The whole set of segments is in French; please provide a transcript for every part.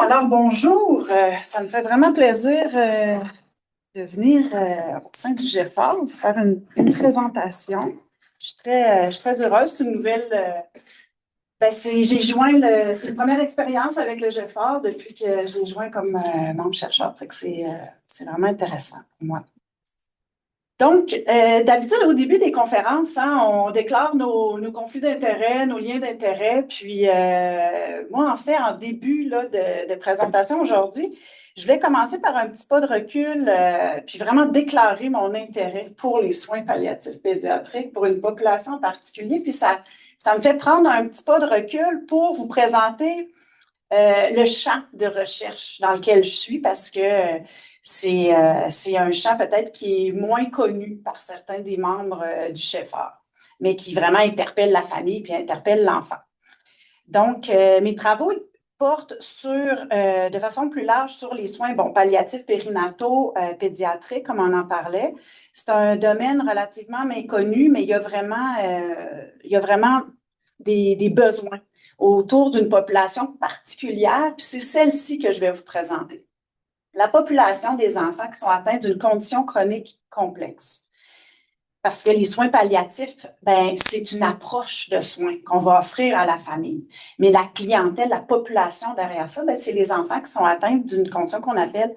Alors bonjour. Ça me fait vraiment plaisir de venir au sein du GEFOR faire une présentation. Je suis très heureuse. C'est une nouvelle. J'ai joint c'est une première expérience avec le GEFOR depuis que j'ai joint comme membre chercheur. Fait que c'est vraiment intéressant pour moi. Donc, d'habitude, au début des conférences, hein, on déclare nos conflits d'intérêts, nos liens d'intérêts. Puis, moi, en fait, en début là, de présentation aujourd'hui, je vais commencer par un petit pas de recul, puis vraiment déclarer mon intérêt pour les soins palliatifs pédiatriques pour une population en particulier. Puis, ça me fait prendre un petit pas de recul pour vous présenter le champ de recherche dans lequel je suis parce que c'est un champ peut-être qui est moins connu par certains des membres du CHEFOR, mais qui vraiment interpelle la famille puis interpelle l'enfant. Donc, mes travaux portent de façon plus large sur les soins palliatifs périnataux pédiatriques, comme on en parlait. C'est un domaine relativement méconnu, mais il y a vraiment des besoins autour d'une population particulière, puis c'est celle-ci que je vais vous présenter. La population des enfants qui sont atteints d'une condition chronique complexe. Parce que les soins palliatifs, c'est une approche de soins qu'on va offrir à la famille. Mais la clientèle, la population derrière ça, c'est les enfants qui sont atteints d'une condition qu'on appelle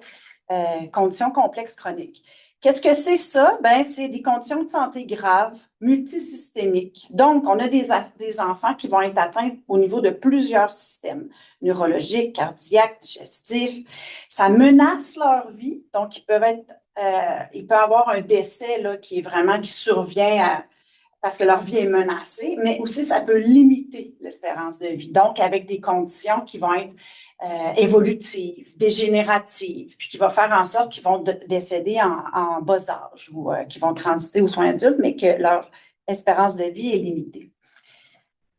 condition complexe chronique. Qu'est-ce que c'est ça? C'est des conditions de santé graves, multisystémiques. Donc, on a des enfants qui vont être atteints au niveau de plusieurs systèmes, neurologiques, cardiaques, digestifs. Ça menace leur vie, donc il peut avoir un décès là, qui survient parce que leur vie est menacée, mais aussi ça peut limiter l'espérance de vie. Donc, avec des conditions qui vont être évolutives, dégénératives, puis qui vont faire en sorte qu'ils vont décéder en bas âge ou qu'ils vont transiter aux soins adultes, mais que leur espérance de vie est limitée.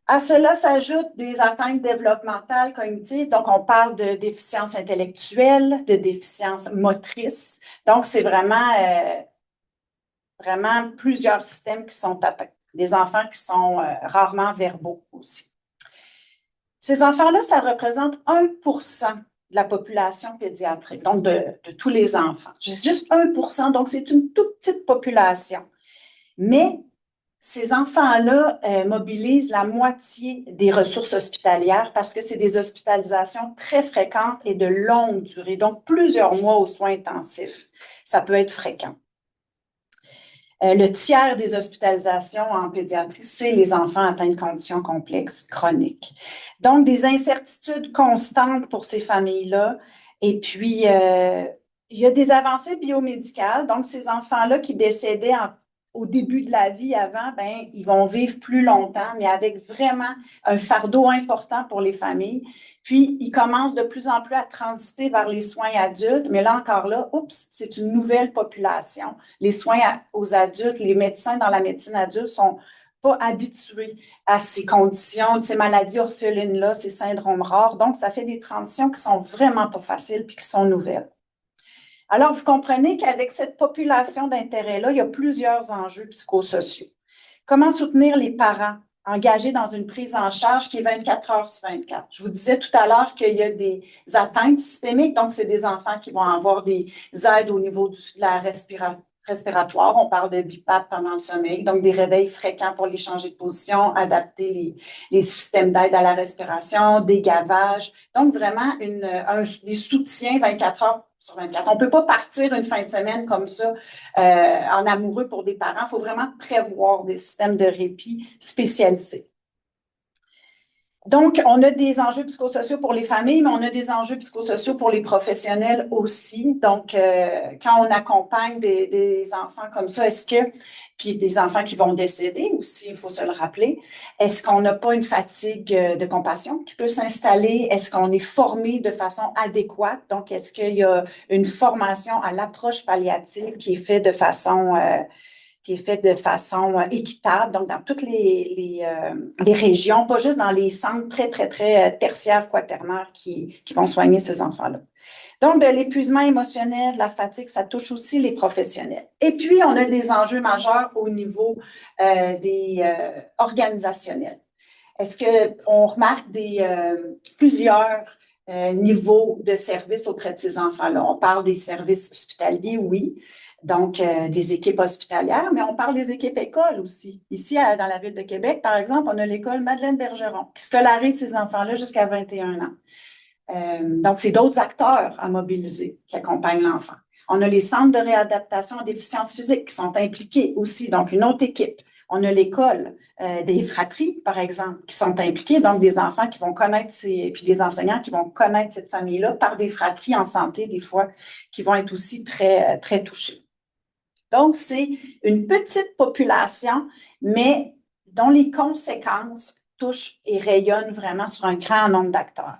À cela s'ajoutent des atteintes développementales cognitives. Donc, on parle de déficience intellectuelle, de déficience motrice. Donc, c'est vraiment plusieurs systèmes qui sont atteints. Des enfants qui sont rarement verbaux aussi. Ces enfants-là, ça représente 1% de la population pédiatrique, donc de tous les enfants. Juste 1%, donc c'est une toute petite population. Mais ces enfants-là mobilisent la moitié des ressources hospitalières parce que c'est des hospitalisations très fréquentes et de longue durée, donc plusieurs mois aux soins intensifs. Ça peut être fréquent. Le tiers des hospitalisations en pédiatrie, c'est les enfants atteints de conditions complexes chroniques. Donc, des incertitudes constantes pour ces familles-là. Et puis, il y a des avancées biomédicales. Donc, ces enfants-là qui décédaient au début de la vie avant, ils vont vivre plus longtemps, mais avec vraiment un fardeau important pour les familles. Puis, ils commencent de plus en plus à transiter vers les soins adultes, mais là encore là, c'est une nouvelle population. Les soins aux adultes, les médecins dans la médecine adulte sont pas habitués à ces conditions, ces maladies orphelines-là, ces syndromes rares. Donc, ça fait des transitions qui sont vraiment pas faciles puis qui sont nouvelles. Alors, vous comprenez qu'avec cette population d'intérêt-là, il y a plusieurs enjeux psychosociaux. Comment soutenir les parents engagés dans une prise en charge qui est 24 heures sur 24? Je vous disais tout à l'heure qu'il y a des atteintes systémiques, donc c'est des enfants qui vont avoir des aides au niveau de la respiratoire. On parle de BIPAP pendant le sommeil, donc des réveils fréquents pour les changer de position, adapter les systèmes d'aide à la respiration, des gavages. Donc, vraiment des soutiens 24 heures sur 24. On ne peut pas partir une fin de semaine comme ça en amoureux pour des parents. Il faut vraiment prévoir des systèmes de répit spécialisés. Donc, on a des enjeux psychosociaux pour les familles, mais on a des enjeux psychosociaux pour les professionnels aussi. Donc, quand on accompagne des enfants comme ça, puis des enfants qui vont décéder aussi, il faut se le rappeler, est-ce qu'on n'a pas une fatigue de compassion qui peut s'installer? Est-ce qu'on est formé de façon adéquate? Donc, est-ce qu'il y a une formation à l'approche palliative qui est faite de façon équitable, donc dans toutes les régions, pas juste dans les centres très, très, très tertiaires, quaternaires qui vont soigner ces enfants-là. Donc, de l'épuisement émotionnel, la fatigue, ça touche aussi les professionnels. Et puis, on a des enjeux majeurs au niveau organisationnels. Est-ce qu'on remarque plusieurs niveau de service auprès de ces enfants-là. On parle des services hospitaliers, oui, donc des équipes hospitalières, mais on parle des équipes écoles aussi. Ici, dans la ville de Québec, par exemple, on a l'école Madeleine-Bergeron qui scolarise ces enfants-là jusqu'à 21 ans. Donc, c'est d'autres acteurs à mobiliser qui accompagnent l'enfant. On a les centres de réadaptation en déficience physique qui sont impliqués aussi, donc une autre équipe. On a l'école des fratries, par exemple, qui sont impliqués, donc des enfants qui vont connaître puis des enseignants qui vont connaître cette famille-là par des fratries en santé, des fois, qui vont être aussi très, très touchés. Donc, c'est une petite population, mais dont les conséquences touchent et rayonnent vraiment sur un grand nombre d'acteurs.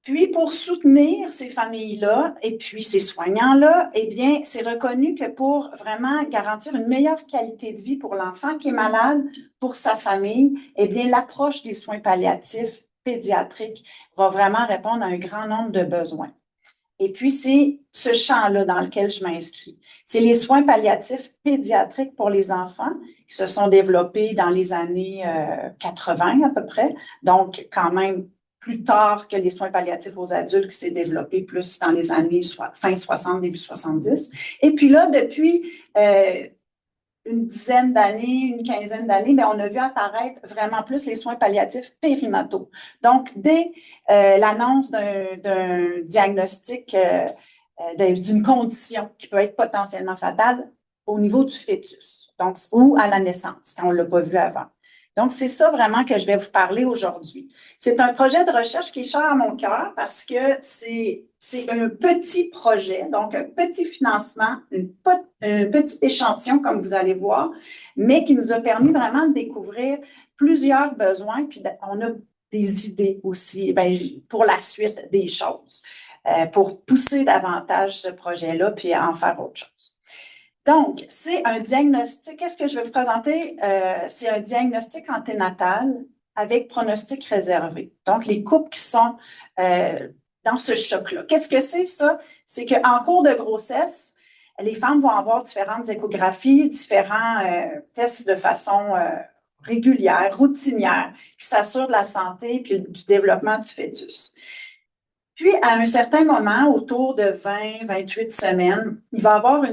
Puis, pour soutenir ces familles-là et puis ces soignants-là, eh bien, c'est reconnu que pour vraiment garantir une meilleure qualité de vie pour l'enfant qui est malade, pour sa famille, eh bien, l'approche des soins palliatifs pédiatriques va vraiment répondre à un grand nombre de besoins. Et puis, c'est ce champ-là dans lequel je m'inscris. C'est les soins palliatifs pédiatriques pour les enfants qui se sont développés dans les années 80 à peu près, donc quand même plus tard que les soins palliatifs aux adultes qui s'est développé plus dans les années fin 60, début 70. Et puis là, depuis une dizaine d'années, une quinzaine d'années, mais on a vu apparaître vraiment plus les soins palliatifs périnataux. Donc, dès l'annonce d'un diagnostic d'une condition qui peut être potentiellement fatale au niveau du fœtus, donc, ou à la naissance, quand on ne l'a pas vu avant. Donc, c'est ça vraiment que je vais vous parler aujourd'hui. C'est un projet de recherche qui est cher à mon cœur parce que c'est un petit projet, donc un petit financement, un petit échantillon, comme vous allez voir, mais qui nous a permis vraiment de découvrir plusieurs besoins, puis on a des idées aussi pour la suite des choses, pour pousser davantage ce projet-là, puis en faire autre chose. Donc, c'est un diagnostic. Qu'est-ce que je vais vous présenter? C'est un diagnostic anténatal avec pronostic réservé. Donc, les couples qui sont dans ce choc-là. Qu'est-ce que c'est ça? C'est qu'en cours de grossesse, les femmes vont avoir différentes échographies, différents tests de façon régulière, routinière, qui s'assurent de la santé et du développement du fœtus. Puis, à un certain moment, autour de 20, 28 semaines, il va y avoir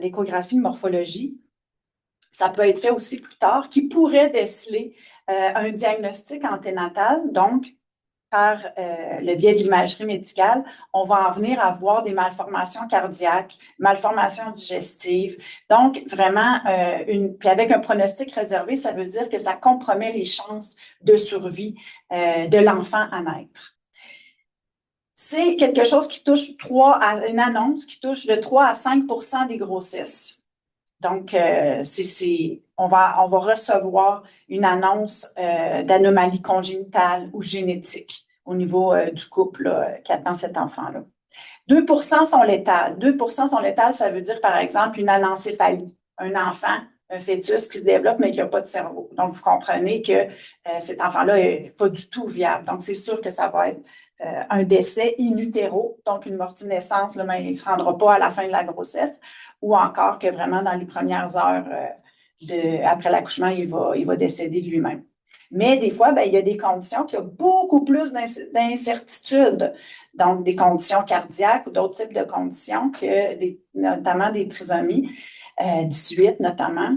l'échographie de morphologie. Ça peut être fait aussi plus tard, qui pourrait déceler un diagnostic anténatal. Donc, par le biais de l'imagerie médicale, on va en venir à voir des malformations cardiaques, malformations digestives. Donc, vraiment, puis avec un pronostic réservé, ça veut dire que ça compromet les chances de survie de l'enfant à naître. C'est quelque chose qui touche une annonce qui touche de 3 à 5 des grossesses. Donc, on va recevoir une annonce d'anomalie congénitale ou génétique au niveau du couple là, qui attend cet enfant-là. 2 sont létales. 2 sont létales, ça veut dire, par exemple, une anencéphalie. Un enfant, un fœtus qui se développe, mais qui n'a pas de cerveau. Donc, vous comprenez que cet enfant-là n'est pas du tout viable. Donc, c'est sûr que ça va être un décès in utero, donc une morte de naissance, mais il ne se rendra pas à la fin de la grossesse, ou encore que vraiment dans les premières heures après l'accouchement, il va décéder de lui-même. Mais des fois, il y a des conditions qui ont beaucoup plus d'incertitudes, donc des conditions cardiaques ou d'autres types de conditions, notamment des trisomies 18 notamment,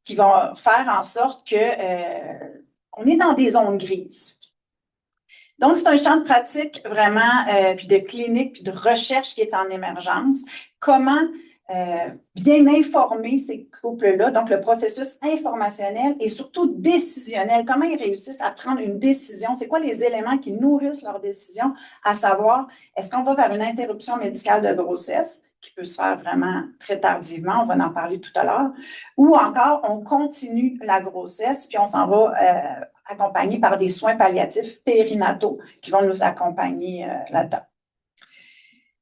qui vont faire en sorte qu'on est dans des zones grises. Donc, c'est un champ de pratique vraiment, puis de clinique, puis de recherche qui est en émergence. Comment bien informer ces couples-là, donc le processus informationnel et surtout décisionnel. Comment ils réussissent à prendre une décision? C'est quoi les éléments qui nourrissent leur décision, à savoir, est-ce qu'on va vers une interruption médicale de grossesse, qui peut se faire vraiment très tardivement, on va en parler tout à l'heure, ou encore on continue la grossesse, puis on s'en va accompagné par des soins palliatifs périnataux qui vont nous accompagner là-dedans.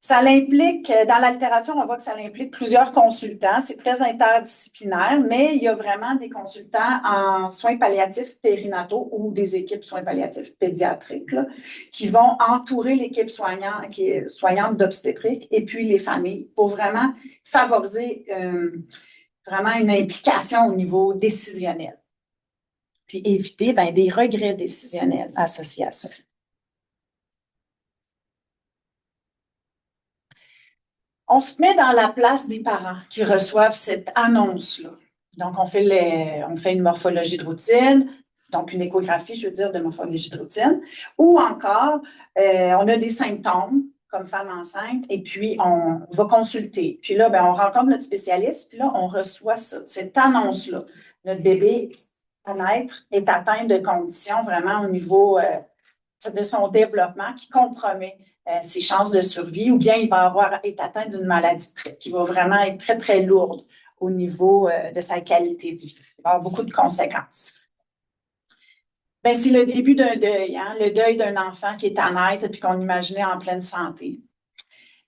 Ça l'implique, dans la littérature, on voit que ça implique plusieurs consultants. C'est très interdisciplinaire, mais il y a vraiment des consultants en soins palliatifs périnataux ou des équipes soins palliatifs pédiatriques là, qui vont entourer l'équipe soignante d'obstétrique et puis les familles pour vraiment favoriser vraiment une implication au niveau décisionnel. puis éviter des regrets décisionnels associés à ça. On se met dans la place des parents qui reçoivent cette annonce-là. Donc, on fait une morphologie de routine, donc une échographie, je veux dire, de morphologie de routine, ou encore, on a des symptômes comme femme enceinte, et puis on va consulter. Puis là, on rencontre notre spécialiste, puis là, on reçoit ça, cette annonce-là. Notre bébé à naître est atteint de conditions vraiment au niveau de son développement qui compromet ses chances de survie, ou bien il va être atteint d'une maladie qui va vraiment être très, très lourde au niveau de sa qualité de vie. Il va avoir beaucoup de conséquences. C'est le début d'un deuil, hein, le deuil d'un enfant qui est à naître et qu'on imaginait en pleine santé.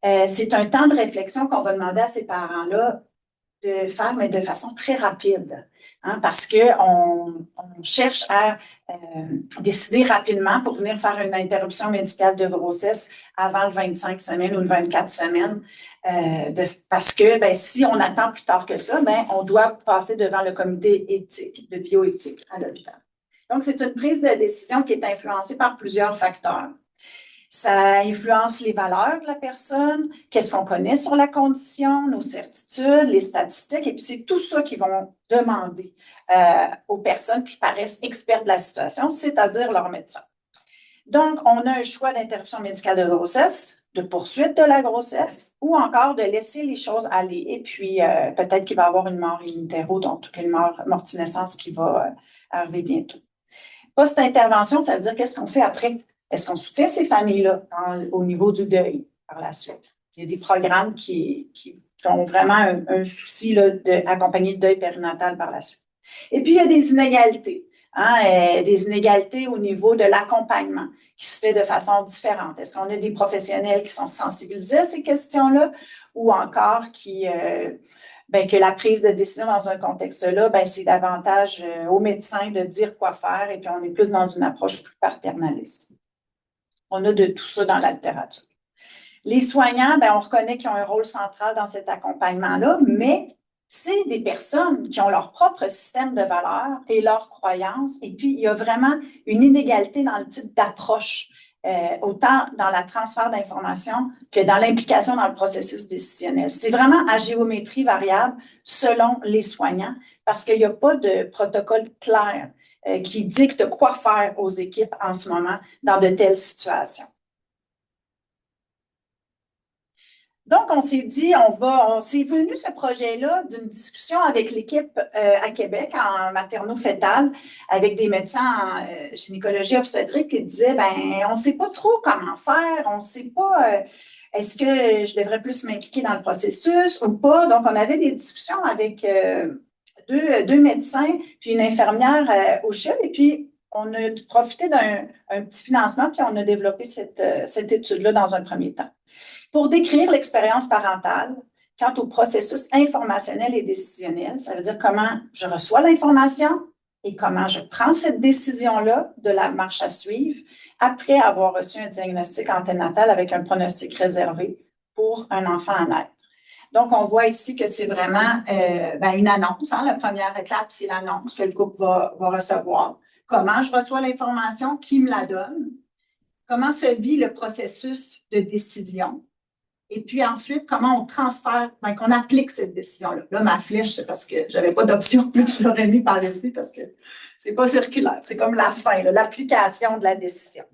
C'est un temps de réflexion qu'on va demander à ces parents-là de faire, mais de façon très rapide, hein, parce qu'on cherche à décider rapidement pour venir faire une interruption médicale de grossesse avant le 25 semaines ou le 24 semaines, parce que si on attend plus tard que ça, on doit passer devant le comité éthique, de bioéthique à l'hôpital. Donc, c'est une prise de décision qui est influencée par plusieurs facteurs. Ça influence les valeurs de la personne, qu'est-ce qu'on connaît sur la condition, nos certitudes, les statistiques, et puis c'est tout ça qu'ils vont demander aux personnes qui paraissent expertes de la situation, c'est-à-dire leur médecin. Donc, on a un choix d'interruption médicale de grossesse, de poursuite de la grossesse, ou encore de laisser les choses aller. Et puis, peut-être qu'il va y avoir une mort in utero, donc une morti-naissance qui va arriver bientôt. Post-intervention, ça veut dire qu'est-ce qu'on fait après? Est-ce qu'on soutient ces familles-là au niveau du deuil par la suite? Il y a des programmes qui ont vraiment un souci d'accompagner le deuil périnatal par la suite. Et puis, il y a des inégalités, des inégalités au niveau de l'accompagnement qui se fait de façon différente. Est-ce qu'on a des professionnels qui sont sensibilisés à ces questions-là ou encore que la prise de décision dans un contexte-là, c'est davantage aux médecins de dire quoi faire et puis on est plus dans une approche plus paternaliste. On a de tout ça dans la littérature. Les soignants, on reconnaît qu'ils ont un rôle central dans cet accompagnement-là, mais c'est des personnes qui ont leur propre système de valeurs et leurs croyances. Et puis, il y a vraiment une inégalité dans le type d'approche, autant dans le transfert d'informations que dans l'implication dans le processus décisionnel. C'est vraiment à géométrie variable selon les soignants parce qu'il n'y a pas de protocole clair qui dicte quoi faire aux équipes en ce moment dans de telles situations. Donc, on s'est dit, on s'est venu ce projet-là d'une discussion avec l'équipe à Québec en maternofétale avec des médecins en gynécologie obstétrique qui disaient, on ne sait pas trop comment faire, on ne sait pas, est-ce que je devrais plus m'impliquer dans le processus ou pas? Donc, on avait des discussions avec deux médecins puis une infirmière au CHUL et puis on a profité d'un petit financement puis on a développé cette étude-là dans un premier temps. Pour décrire l'expérience parentale quant au processus informationnel et décisionnel, ça veut dire comment je reçois l'information et comment je prends cette décision-là de la marche à suivre après avoir reçu un diagnostic anténatal avec un pronostic réservé pour un enfant à naître. Donc, on voit ici que c'est vraiment une annonce. La première étape, c'est l'annonce que le couple va recevoir. Comment je reçois l'information, qui me la donne, comment se vit le processus de décision. Et puis ensuite, comment on transfère, qu'on applique cette décision-là. Là, ma flèche, c'est parce que je n'avais pas d'option, je l'aurais mis par ici parce que ce n'est pas circulaire. C'est comme la fin, l'application de la décision.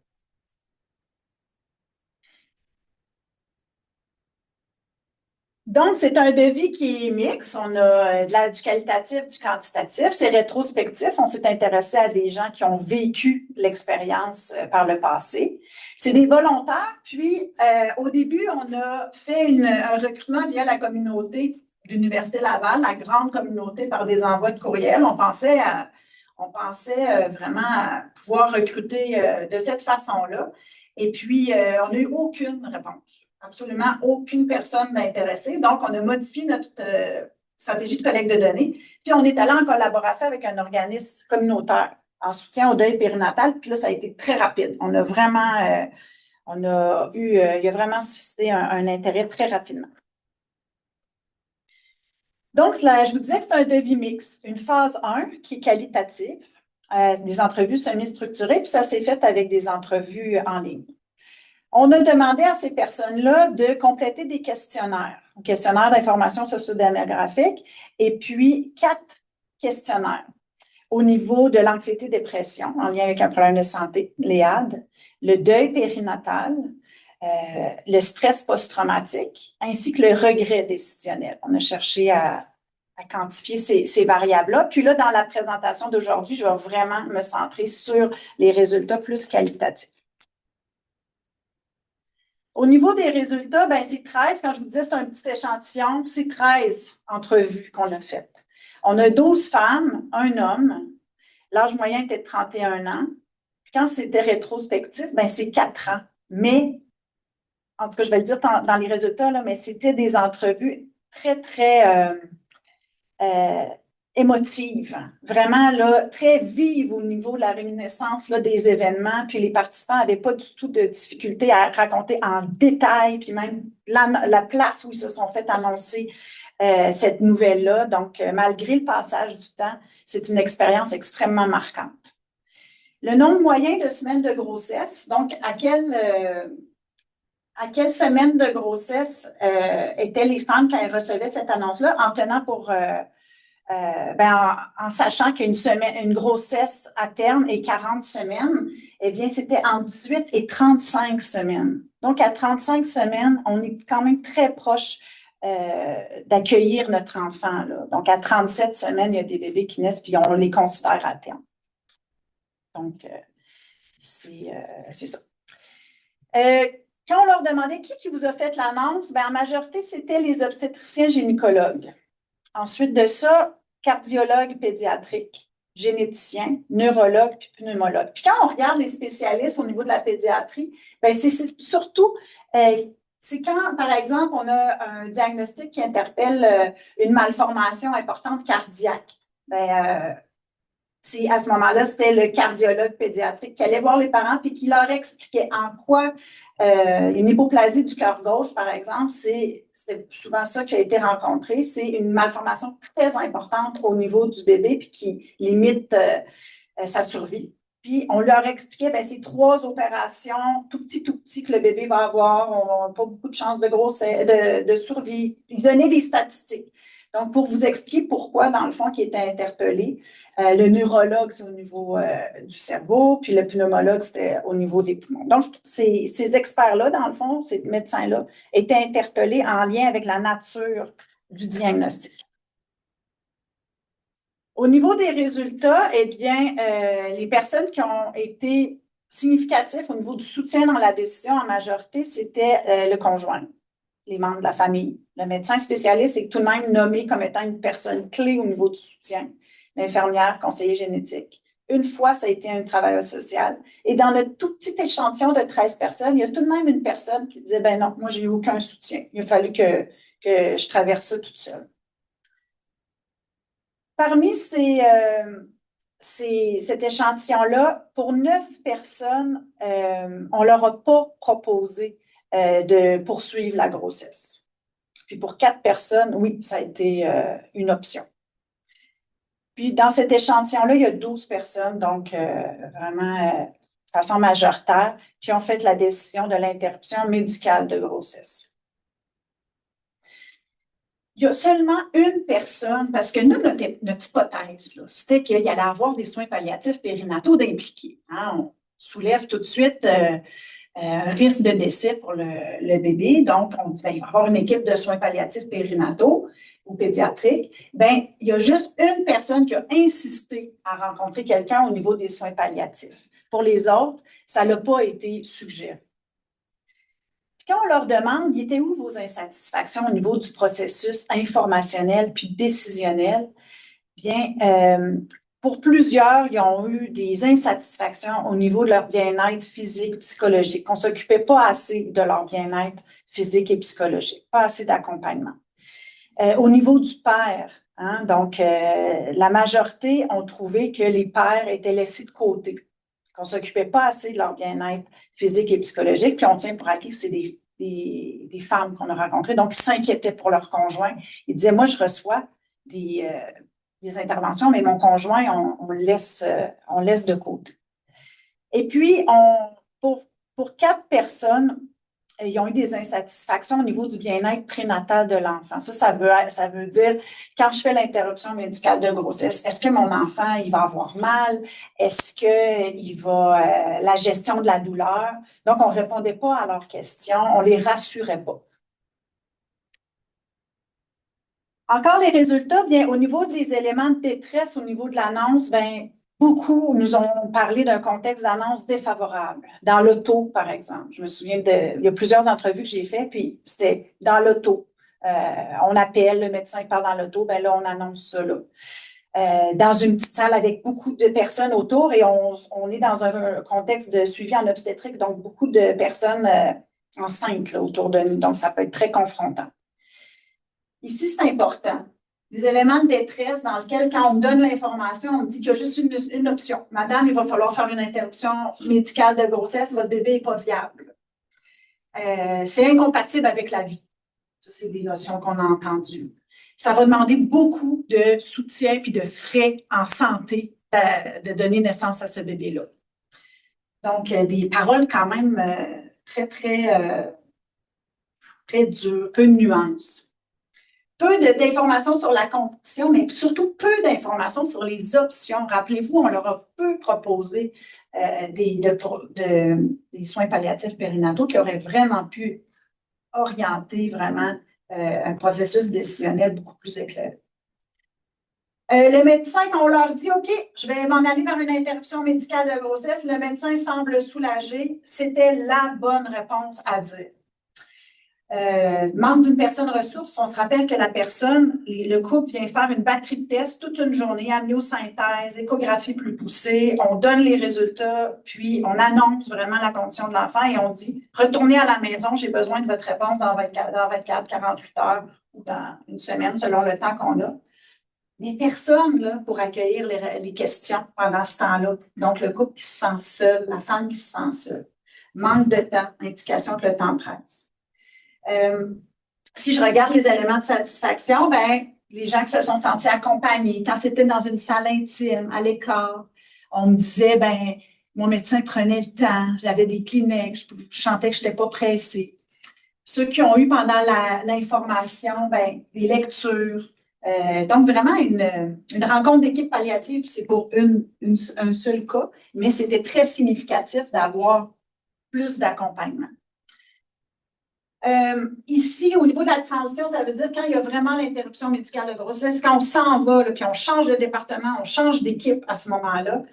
Donc, c'est un devis qui est mixte. On a du qualitatif, du quantitatif. C'est rétrospectif. On s'est intéressé à des gens qui ont vécu l'expérience par le passé. C'est des volontaires. Puis, au début, on a fait un recrutement via la communauté de l'Université Laval, la grande communauté par des envois de courriel. On pensait vraiment à pouvoir recruter de cette façon-là. Et puis, on n'a eu aucune réponse. Absolument aucune personne n'a intéressé. Donc, on a modifié notre stratégie de collecte de données. Puis, on est allé en collaboration avec un organisme communautaire en soutien au deuil périnatal. Puis là, ça a été très rapide. On a vraiment, il a vraiment suscité un intérêt très rapidement. Donc, là, je vous disais que c'est un devis mix. Une phase 1 qui est qualitative. des entrevues semi-structurées, puis ça s'est fait avec des entrevues en ligne. On a demandé à ces personnes-là de compléter des questionnaires, un questionnaire d'information sociodémographique, et puis 4 questionnaires au niveau de l'anxiété-dépression en lien avec un problème de santé, l'EAD, le deuil périnatal, le stress post-traumatique, ainsi que le regret décisionnel. On a cherché à quantifier ces variables-là. Puis là, dans la présentation d'aujourd'hui, je vais vraiment me centrer sur les résultats plus qualitatifs. Au niveau des résultats, ben, c'est 13. Quand je vous disais c'est un petit échantillon, c'est 13 entrevues qu'on a faites. On a 12 femmes, un homme. L'âge moyen était de 31 ans. Puis quand c'était rétrospectif, ben, c'est 4 ans. Mais, en tout cas, je vais le dire dans les résultats, là, mais c'était des entrevues très, très émotives. Vraiment, là, très vives au niveau de la réminiscence là, des événements. Puis les participants n'avaient pas du tout de difficulté à raconter en détail, puis même la place où ils se sont fait annoncer cette nouvelle-là. Donc, malgré le passage du temps, c'est une expérience extrêmement marquante. Le nombre moyen de semaines de grossesse, donc à quelle semaine de grossesse étaient les femmes quand elles recevaient cette annonce-là, en tenant pour, en sachant qu'une grossesse à terme est 40 semaines, eh bien, c'était entre 18 et 35 semaines. Donc, à 35 semaines, on est quand même très proche d'accueillir notre enfant, là. Donc, à 37 semaines, il y a des bébés qui naissent, puis on les considère à terme. Donc, c'est ça. Quand on leur demandait qui vous a fait l'annonce, en majorité, c'était les obstétriciens gynécologues. Ensuite de ça, cardiologue pédiatrique, généticien, neurologue puis pneumologue. Puis quand on regarde les spécialistes au niveau de la pédiatrie, c'est surtout, c'est quand, par exemple, on a un diagnostic qui interpelle une malformation importante cardiaque. À ce moment-là, c'était le cardiologue pédiatrique qui allait voir les parents puis qui leur expliquait en quoi une hypoplasie du cœur gauche, par exemple, c'était souvent ça qui a été rencontré. C'est une malformation très importante au niveau du bébé puis qui limite sa survie. Puis, on leur expliquait, c'est 3 opérations tout petit que le bébé va avoir. On n'a pas beaucoup de chances de grossesse, de survie. Ils donnaient des statistiques. Donc, pour vous expliquer pourquoi, dans le fond, qui était interpellé, le neurologue, c'est au niveau du cerveau, puis le pneumologue, c'était au niveau des poumons. Donc, ces experts-là, dans le fond, ces médecins-là, étaient interpellés en lien avec la nature du diagnostic. Au niveau des résultats, eh bien, les personnes qui ont été significatives au niveau du soutien dans la décision en majorité, c'était le conjoint, les membres de la famille. Le médecin spécialiste est tout de même nommé comme étant une personne clé au niveau du soutien. L'infirmière, conseiller génétique. Une fois, ça a été un travailleur social. Et dans le tout petit échantillon de 13 personnes, il y a tout de même une personne qui disait, non, moi, j'ai eu aucun soutien. Il a fallu que je traverse ça toute seule. Parmi cet échantillon-là, pour 9 personnes, on ne leur a pas proposé de poursuivre la grossesse. Puis pour 4 personnes, oui, ça a été une option. Puis dans cet échantillon-là, il y a 12 personnes, donc vraiment de façon majoritaire, qui ont fait la décision de l'interruption médicale de grossesse. Il y a seulement une personne, parce que nous, notre hypothèse, c'était qu'il allait avoir des soins palliatifs périnataux d'impliquer. Hein? On soulève tout de suite un risque de décès pour le bébé. Donc, on dit, il va y avoir une équipe de soins palliatifs périnataux ou pédiatriques. Il y a juste une personne qui a insisté à rencontrer quelqu'un au niveau des soins palliatifs. Pour les autres, ça n'a pas été suggéré. Quand on leur demande, il était où vos insatisfactions au niveau du processus informationnel puis décisionnel, bien, pour plusieurs, ils ont eu des insatisfactions au niveau de leur bien-être physique, psychologique. On ne s'occupait pas assez de leur bien-être physique et psychologique, pas assez d'accompagnement. Au niveau du père, hein, donc la majorité ont trouvé que les pères étaient laissés de côté, qu'on ne s'occupait pas assez de leur bien-être physique et psychologique, puis on tient pour acquis que c'est des femmes qu'on a rencontrées, donc ils s'inquiétaient pour leur conjoint. Ils disaient, moi, je reçois des des interventions, mais mon conjoint, on laisse de côté. Et puis, pour 4 personnes, ils ont eu des insatisfactions au niveau du bien-être prénatal de l'enfant. Ça veut dire, quand je fais l'interruption médicale de grossesse, est-ce que mon enfant, il va avoir mal? Est-ce qu'il va, la gestion de la douleur? Donc, on ne répondait pas à leurs questions, on ne les rassurait pas. Encore les résultats, bien, au niveau des éléments de détresse, au niveau de l'annonce, bien, beaucoup nous ont parlé d'un contexte d'annonce défavorable. Dans l'auto, par exemple. Je me souviens il y a plusieurs entrevues que j'ai faites, puis c'était dans l'auto. On appelle, le médecin parle dans l'auto, bien là, on annonce ça là. Dans une petite salle avec beaucoup de personnes autour et on est dans un contexte de suivi en obstétrique, donc beaucoup de personnes enceintes là, autour de nous. Donc, ça peut être très confrontant. Ici, c'est important. Des éléments de détresse dans lesquels, quand on me donne l'information, on me dit qu'il y a juste une option. Madame, il va falloir faire une interruption médicale de grossesse, votre bébé n'est pas viable. C'est incompatible avec la vie. Ça, c'est des notions qu'on a entendues. Ça va demander beaucoup de soutien puis de frais en santé de donner naissance à ce bébé-là. Donc, des paroles quand même très, très, très dures, peu de nuances. Peu d'informations sur la condition, mais surtout peu d'informations sur les options. Rappelez-vous, on leur a peu proposé des soins palliatifs périnataux qui auraient vraiment pu orienter vraiment un processus décisionnel beaucoup plus éclairé. Le médecin, on leur dit, OK, je vais m'en aller vers une interruption médicale de grossesse. Le médecin semble soulagé. C'était la bonne réponse à dire. Membre d'une personne ressource, on se rappelle que la personne, le couple vient faire une batterie de tests toute une journée, amniosynthèse, échographie plus poussée, on donne les résultats, puis on annonce vraiment la condition de l'enfant et on dit « Retournez à la maison, j'ai besoin de votre réponse dans 24, 48 heures ou dans une semaine, selon le temps qu'on a. » Mais personne là, pour accueillir les questions pendant ce temps-là. Donc, le couple qui se sent seul, la femme qui se sent seule. Manque de temps, indication que le temps presse. Si je regarde les éléments de satisfaction, ben, les gens qui se sont sentis accompagnés, quand c'était dans une salle intime, à l'écart, on me disait, ben, mon médecin prenait le temps, j'avais des Kleenex, je sentais que je n'étais pas pressée. Ceux qui ont eu pendant l'information, ben, des lectures. Donc, vraiment, une rencontre d'équipe palliative, c'est pour un seul cas, mais c'était très significatif d'avoir plus d'accompagnement. Ici, au niveau de la transition, ça veut dire quand il y a vraiment l'interruption médicale de grossesse, quand on s'en va, là, puis on change de département, on change d'équipe à ce moment-là,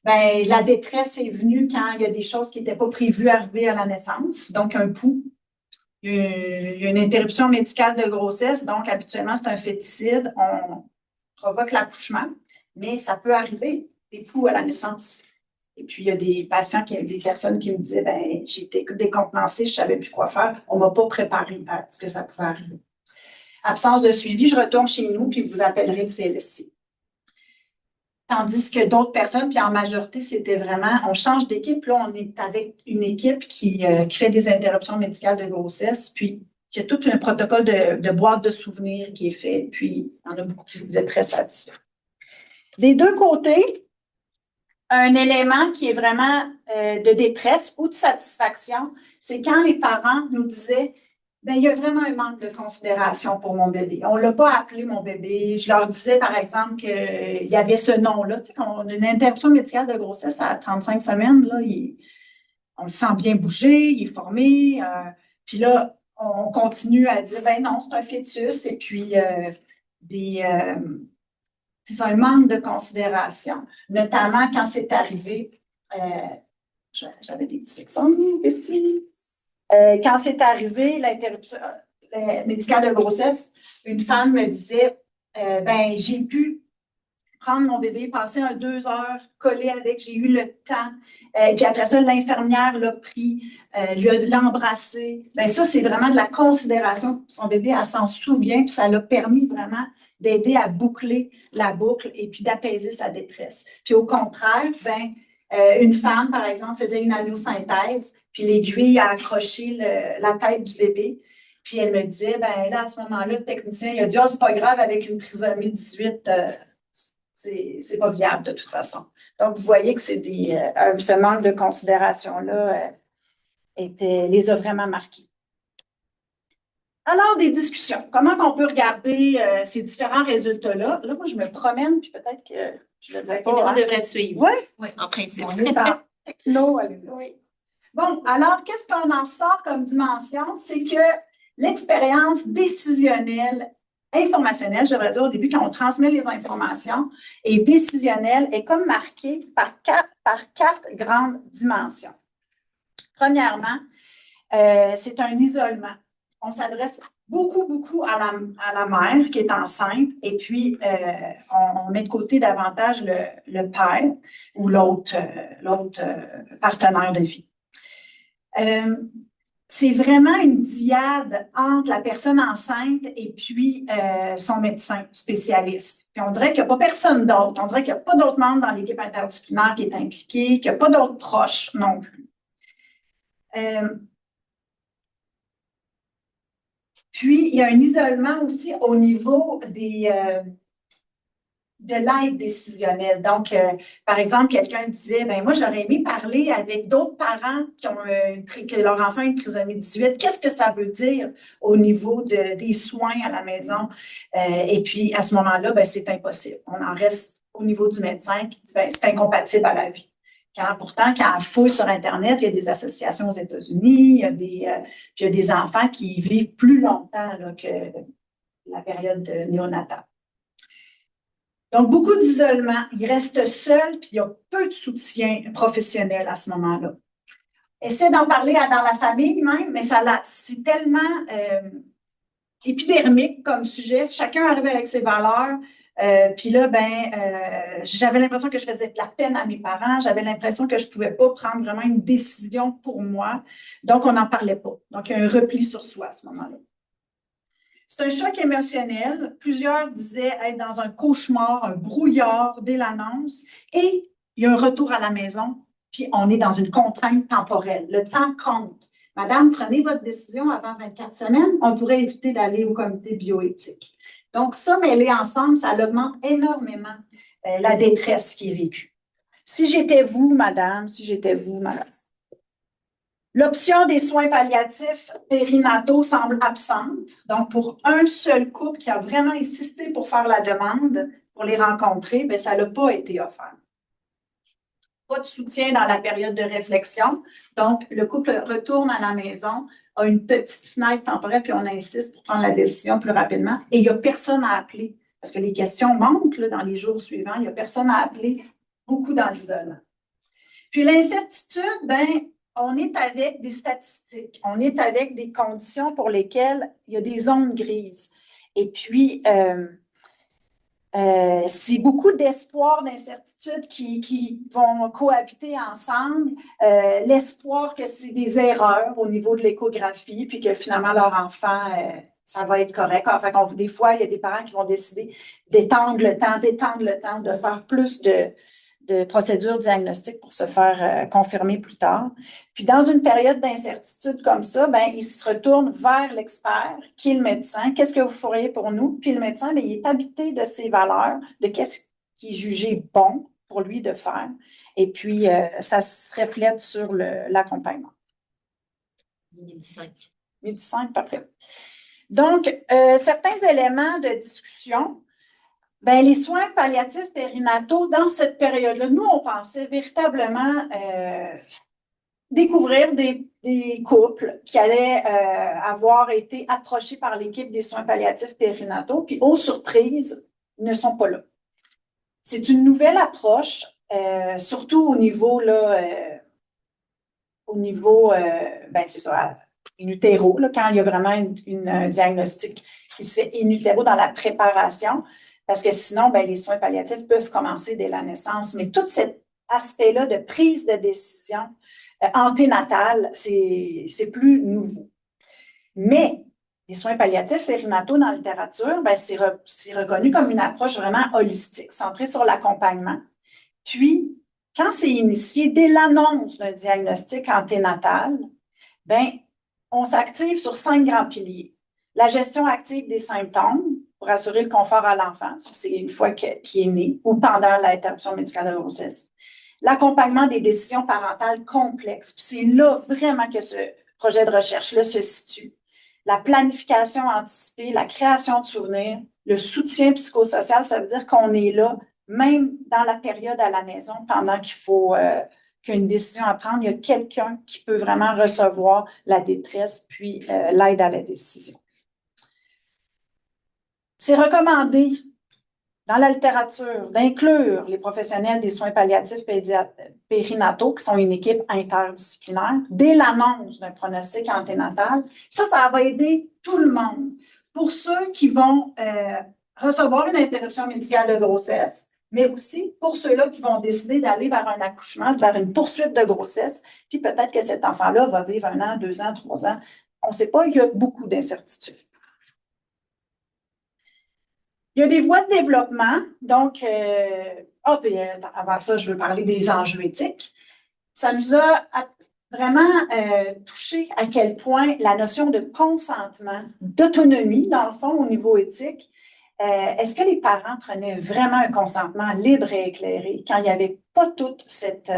bien, la détresse est venue quand il y a des choses qui n'étaient pas prévues arriver à la naissance, donc un pouls. Il y a une interruption médicale de grossesse, donc habituellement, c'est un féticide, on provoque l'accouchement, mais ça peut arriver, des pouls à la naissance. Et puis, il y a des patients, des personnes qui me disaient, ben, j'ai été décontenancée, je ne savais plus quoi faire. On ne m'a pas préparé à ce que ça pouvait arriver. Absence de suivi, je retourne chez nous, puis vous appellerez le CLSC. Tandis que d'autres personnes, puis en majorité, c'était vraiment, on change d'équipe. Là, on est avec une équipe qui fait des interruptions médicales de grossesse, puis il y a tout un protocole de boîte de souvenirs qui est fait, puis il y en a beaucoup qui se disaient très satisfaits. Des deux côtés, un élément qui est vraiment de détresse ou de satisfaction, c'est quand les parents nous disaient bien, il y a vraiment un manque de considération pour mon bébé. On ne l'a pas appelé mon bébé. Je leur disais, par exemple, qu'il y avait ce nom-là. Tu sais, quand on a une interruption médicale de grossesse à 35 semaines, là, on le sent bien bouger, il est formé. Puis là, on continue à dire, ben non, c'est un fœtus. Et puis, c'est un manque de considération, notamment quand c'est arrivé, j'avais des petits exemples ici, quand c'est arrivé l'interruption médicale de grossesse, une femme me disait, ben j'ai pu prendre mon bébé, passer 2 heures collé avec, j'ai eu le temps, puis après ça, l'infirmière l'a pris, l'a embrassé. Ben ça, c'est vraiment de la considération pour son bébé, elle s'en souvient, puis ça l'a permis vraiment d'aider à boucler la boucle et puis d'apaiser sa détresse. Puis au contraire, ben, une femme, par exemple, faisait une amniosynthèse, puis l'aiguille a accroché la tête du bébé. Puis elle me disait, ben là, à ce moment-là, le technicien, il a dit, oh, c'est pas grave, avec une trisomie 18, c'est pas viable de toute façon. Donc, vous voyez que c'est ce manque de considération-là les a vraiment marqués. Alors, des discussions. Comment on peut regarder ces différents résultats-là? Là, moi, je me promène, puis peut-être que je devrais pas. On devrait te suivre. Oui? Oui, en principe. On est en techno. Oui. Bon, alors, qu'est-ce qu'on en ressort comme dimension? C'est que l'expérience décisionnelle, informationnelle, je devrais dire au début, quand on transmet les informations, et décisionnelle est comme marquée par quatre grandes dimensions. Premièrement, c'est un isolement. On s'adresse beaucoup à la mère qui est enceinte et puis on met de côté davantage le père ou l'autre partenaire de vie. C'est vraiment une dyade entre la personne enceinte et puis son médecin spécialiste. Puis on dirait qu'il n'y a pas personne d'autre. On dirait qu'il n'y a pas d'autres membres dans l'équipe interdisciplinaire qui est impliquée, qu'il n'y a pas d'autres proches non plus. Puis, il y a un isolement aussi au niveau de l'aide décisionnelle. Donc, par exemple, quelqu'un disait, ben moi, j'aurais aimé parler avec d'autres parents que leur enfant a une trisomie 18. Qu'est-ce que ça veut dire au niveau des soins à la maison? Et puis, à ce moment-là, ben, c'est impossible. On en reste au niveau du médecin qui dit, ben, c'est incompatible à la vie. Pourtant, quand on fouille sur Internet, il y a des associations aux États-Unis, il y a des enfants qui vivent plus longtemps là, que la période néonatale. Donc, beaucoup d'isolement. Il reste seul, puis il y a peu de soutien professionnel à ce moment-là. Essaie d'en parler dans la famille même, mais c'est tellement épidermique comme sujet. Chacun arrive avec ses valeurs. Puis là, j'avais l'impression que je faisais de la peine à mes parents. J'avais l'impression que je ne pouvais pas prendre vraiment une décision pour moi. Donc, on n'en parlait pas. Donc, il y a un repli sur soi à ce moment-là. C'est un choc émotionnel. Plusieurs disaient être dans un cauchemar, un brouillard dès l'annonce. Et il y a un retour à la maison. Puis, on est dans une contrainte temporelle. Le temps compte. Madame, prenez votre décision avant 24 semaines. On pourrait éviter d'aller au comité bioéthique. Donc, ça, mêlé ensemble, ça augmente énormément la détresse qui est vécue. Si j'étais vous, madame, l'option des soins palliatifs périnataux semble absente. Donc, pour un seul couple qui a vraiment insisté pour faire la demande, pour les rencontrer, bien, ça n'a pas été offert. Pas de soutien dans la période de réflexion. Donc, le couple retourne à la maison, a une petite fenêtre temporaire, puis on insiste pour prendre la décision plus rapidement. Et il n'y a personne à appeler, parce que les questions montent là, dans les jours suivants. Il n'y a personne à appeler, beaucoup dans l'isolement. Puis l'incertitude, bien, on est avec des statistiques, on est avec des conditions pour lesquelles il y a des zones grises. Et puis, c'est beaucoup d'espoir, d'incertitude qui vont cohabiter ensemble. L'espoir que c'est des erreurs au niveau de l'échographie, puis que finalement leur enfant, ça va être correct. Enfin, des fois, il y a des parents qui vont décider d'étendre le temps, de faire plus de procédures diagnostiques pour se faire confirmer plus tard. Puis, dans une période d'incertitude comme ça, ben, il se retourne vers l'expert, qui est le médecin. Qu'est-ce que vous feriez pour nous? Puis, le médecin, bien, il est habité de ses valeurs, de qu'est-ce qui est jugé bon pour lui de faire. Et puis, ça se reflète sur l'accompagnement. 2005. 2005, parfait. Donc, certains éléments de discussion. Bien, les soins palliatifs périnataux, dans cette période-là, nous, on pensait véritablement découvrir des couples qui allaient avoir été approchés par l'équipe des soins palliatifs périnataux, puis, aux surprises, ils ne sont pas là. C'est une nouvelle approche, surtout au niveau, c'est ça, in utero, là, quand il y a vraiment un diagnostic qui se fait in utero dans la préparation. Parce que sinon, bien, les soins palliatifs peuvent commencer dès la naissance. Mais tout cet aspect-là de prise de décision anténatale, c'est plus nouveau. Mais les soins palliatifs périnataux dans la littérature, bien, c'est reconnu comme une approche vraiment holistique, centrée sur l'accompagnement. Puis, quand c'est initié dès l'annonce d'un diagnostic anténatal, bien, on s'active sur 5 grands piliers. La gestion active des symptômes, pour pour assurer le confort à l'enfant, ça c'est une fois qu'il est né, ou pendant l'interruption médicale de grossesse. L'accompagnement des décisions parentales complexes, puis c'est là vraiment que ce projet de recherche-là se situe. La planification anticipée, la création de souvenirs, le soutien psychosocial, ça veut dire qu'on est là, même dans la période à la maison, pendant qu'il faut qu'il y a une décision à prendre, il y a quelqu'un qui peut vraiment recevoir la détresse puis l'aide à la décision. C'est recommandé dans la littérature d'inclure les professionnels des soins palliatifs périnataux, qui sont une équipe interdisciplinaire, dès l'annonce d'un pronostic anténatal. Ça va aider tout le monde. Pour ceux qui vont recevoir une interruption médicale de grossesse, mais aussi pour ceux-là qui vont décider d'aller vers un accouchement, vers une poursuite de grossesse, puis peut-être que cet enfant-là va vivre 1 an, 2 ans, 3 ans. On ne sait pas, il y a beaucoup d'incertitudes. Il y a des voies de développement. Donc, avant ça, je veux parler des enjeux éthiques. Ça nous a vraiment touché à quel point la notion de consentement, d'autonomie, dans le fond, au niveau éthique, est-ce que les parents prenaient vraiment un consentement libre et éclairé quand il n'y avait pas toute cette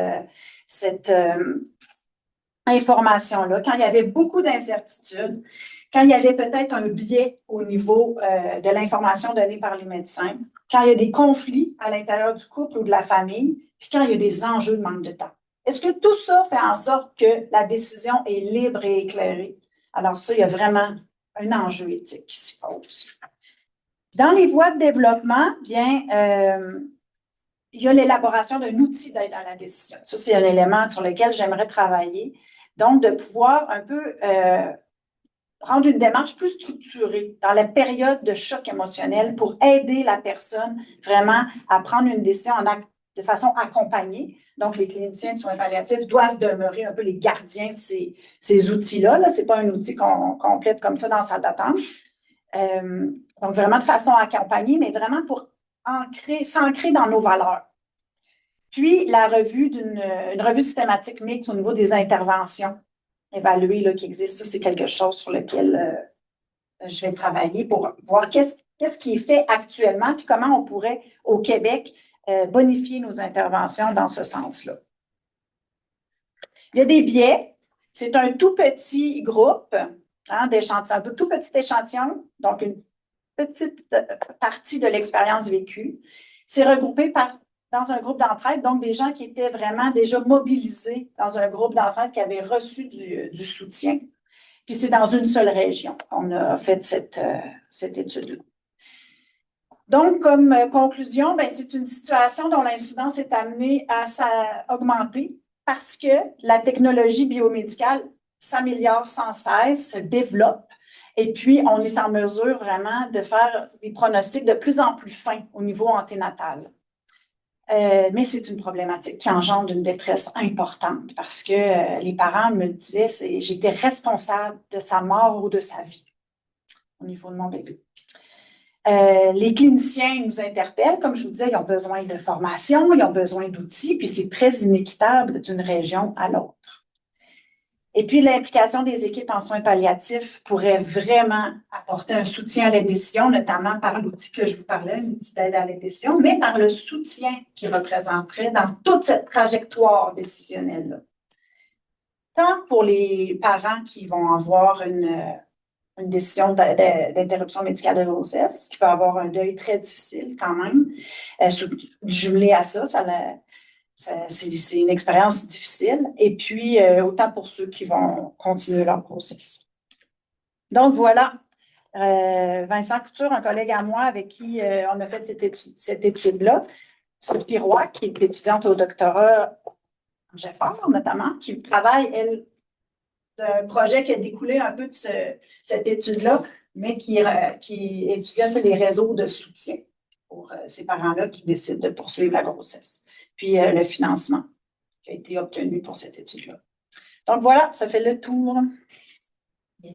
information-là, quand il y avait beaucoup d'incertitudes, quand il y avait peut-être un biais au niveau de l'information donnée par les médecins, quand il y a des conflits à l'intérieur du couple ou de la famille, puis quand il y a des enjeux de manque de temps. Est-ce que tout ça fait en sorte que la décision est libre et éclairée? Alors ça, il y a vraiment un enjeu éthique qui s'y pose. Dans les voies de développement, bien, il y a l'élaboration d'un outil d'aide à la décision. Ça, c'est un élément sur lequel j'aimerais travailler. Donc, de pouvoir un peu rendre une démarche plus structurée dans la période de choc émotionnel pour aider la personne vraiment à prendre une décision de façon accompagnée. Donc, les cliniciens de soins palliatifs doivent demeurer un peu les gardiens de ces outils-là. Ce n'est pas un outil qu'on complète comme ça dans sa d'attente. Donc, vraiment de façon accompagnée, mais vraiment pour s'ancrer dans nos valeurs. Puis, la revue une revue systématique mixte au niveau des interventions évaluées là, qui existent. Ça, c'est quelque chose sur lequel je vais travailler pour voir qu'est-ce qui est fait actuellement, puis comment on pourrait, au Québec, bonifier nos interventions dans ce sens-là. Il y a des biais. C'est un tout petit groupe d'échantillons, un tout petit échantillon, donc une petite partie de l'expérience vécue. C'est regroupé dans un groupe d'entraide, donc des gens qui étaient vraiment déjà mobilisés dans un groupe d'entraide qui avaient reçu du soutien. Puis c'est dans une seule région qu'on a fait cette étude-là. Donc, comme conclusion, c'est une situation dont l'incidence est amenée à augmenter parce que la technologie biomédicale s'améliore sans cesse, se développe. Et puis, on est en mesure vraiment de faire des pronostics de plus en plus fins au niveau anténatal. Mais c'est une problématique qui engendre une détresse importante parce que les parents me le disaient, j'étais responsable de sa mort ou de sa vie au niveau de mon bébé. Les cliniciens nous interpellent, comme je vous disais, ils ont besoin de formation, ils ont besoin d'outils, puis c'est très inéquitable d'une région à l'autre. Et puis, l'implication des équipes en soins palliatifs pourrait vraiment apporter un soutien à la décision, notamment par l'outil que je vous parlais, l'outil d'aide à la décision, mais par le soutien qu'il représenterait dans toute cette trajectoire décisionnelle-là. Tant pour les parents qui vont avoir une décision d'interruption médicale de grossesse, qui peut avoir un deuil très difficile quand même, jumelé à ça, c'est une expérience difficile. Et puis, autant pour ceux qui vont continuer leur grossesse. Donc, voilà. Vincent Couture, un collègue à moi avec qui on a fait cette étude-là. Sophie Roy, qui est étudiante au doctorat en GEFOR, notamment, qui travaille, elle, d'un projet qui a découlé un peu de cette étude-là, mais qui étudie un peu les réseaux de soutien pour ces parents-là qui décident de poursuivre la grossesse. Puis le financement qui a été obtenu pour cette étude-là. Donc voilà, ça fait le tour.